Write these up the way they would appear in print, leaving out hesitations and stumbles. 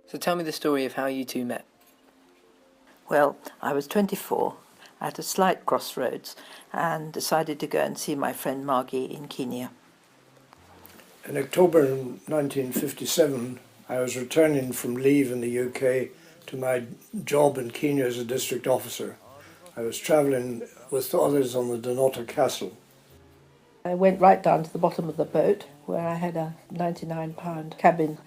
So tell me the story of how you two met. Well, I was 24 at a slight crossroads and decided to go and see my friend Margie in Kenya. In October 1957, I was returning from leave in the UK to my job in Kenya as a district officer. I was travelling with others on the Donota Castle. I went right down to the bottom of the boat where I had a 99-pound cabin.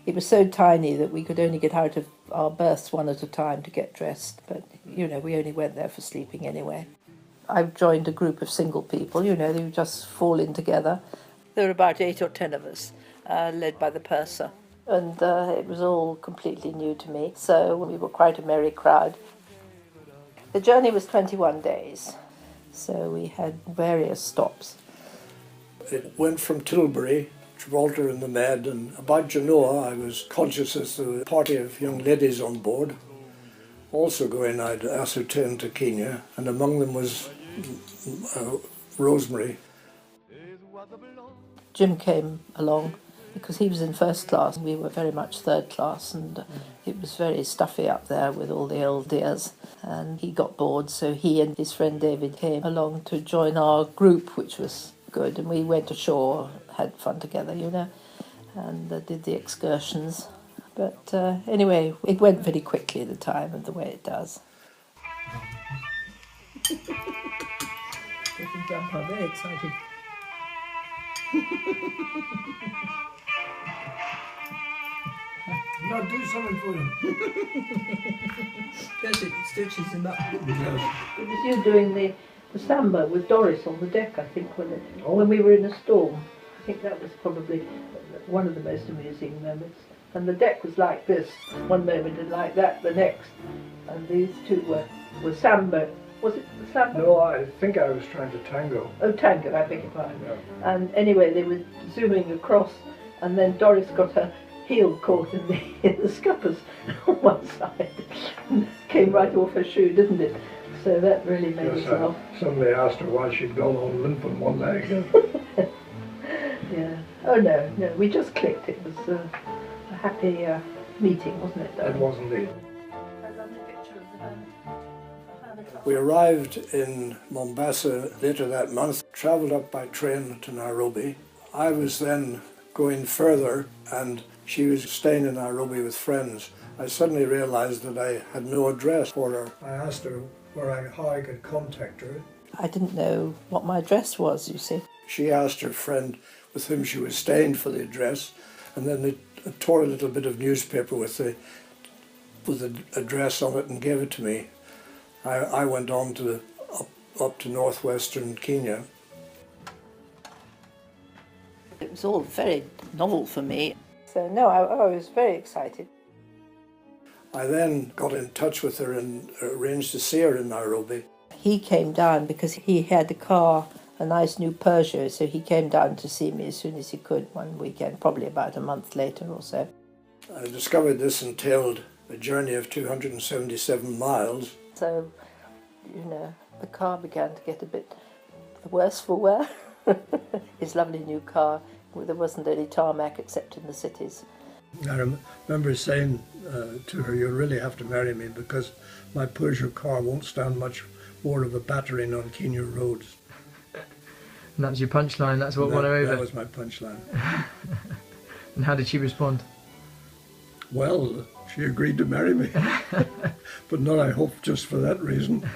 It was so tiny that we could only get out of our berths one at a time to get dressed, but, we only went there for sleeping anyway. I've joined a group of single people, they would just fall in together. There were about 8 or 10 of us, led by the purser, and it was all completely new to me, so we were quite a merry crowd. The journey was 21 days, so we had various stops. It went from Tilbury, Gibraltar in the Med, and about Genoa I was conscious as there was a party of young ladies on board, also going I'd ascertained to Kenya, and among them was Rosemary. Jim came along because he was in first class. We were very much third class, and it was very stuffy up there with all the old dears. And he got bored, so he and his friend David came along to join our group, which was good. And we went ashore, had fun together, and did the excursions. But anyway, it went very quickly the time, and the way it does. Getting Grandpa very excited. I'll do something for him. Yes, it stitches him up. It does. It was you doing the samba with Doris on the deck, I think, when we were in a storm. I think that was probably one of the most amusing moments. And the deck was like this, one moment, and like that the next. And these two were samba. Was it the samba? No, I think I was trying to tango. Oh, tango, I beg your pardon. Yeah. And anyway, they were zooming across, and then Doris got her heel caught in the scuppers on one side, and came right off her shoe, didn't it? So that really made us laugh. Somebody asked her why she'd gone on limp on one leg. Yeah. Oh no, we just clicked. It was a happy meeting, wasn't it, darling? It was indeed. We arrived in Mombasa later that month, travelled up by train to Nairobi. I was then going further, and she was staying in Nairobi with friends. I suddenly realised that I had no address for her. I asked her how I could contact her. I didn't know what my address was, you see. She asked her friend with whom she was staying for the address, and then they tore a little bit of newspaper with the address on it and gave it to me. I went on to up to northwestern Kenya. It was all very novel for me. So no, I was very excited. I then got in touch with her and arranged to see her in Nairobi. He came down because he had a car, a nice new Peugeot, so he came down to see me as soon as he could one weekend, probably about a month later or so. I discovered this entailed a journey of 277 miles. So, the car began to get a bit worse for wear. His lovely new car, there wasn't any tarmac except in the cities. I remember saying to her, "You'll really have to marry me because my Peugeot car won't stand much more of a battering on Kenya roads." And that was your punchline, that's what won her over? That was my punchline. And how did she respond? Well, she agreed to marry me, but not, I hope, just for that reason.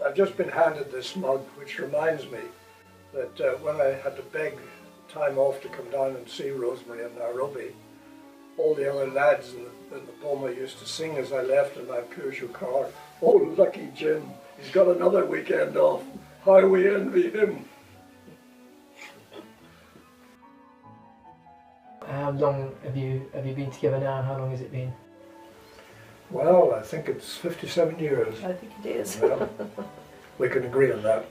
I've just been handed this mug, which reminds me that when I had to beg time off to come down and see Rosemary in Nairobi, all the other lads in the Boma used to sing as I left in my Peugeot car, "Oh, lucky Jim, he's got another weekend off. How we envy him." How long have you been together now? How long has it been? Well, I think it's 57 years. I think it is. Well, we can agree on that.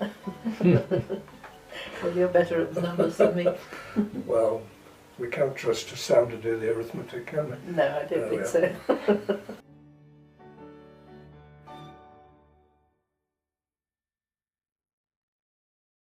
Well, you're better at the numbers than me. Well, we can't trust Sam to do the arithmetic, can we? No, I don't think so.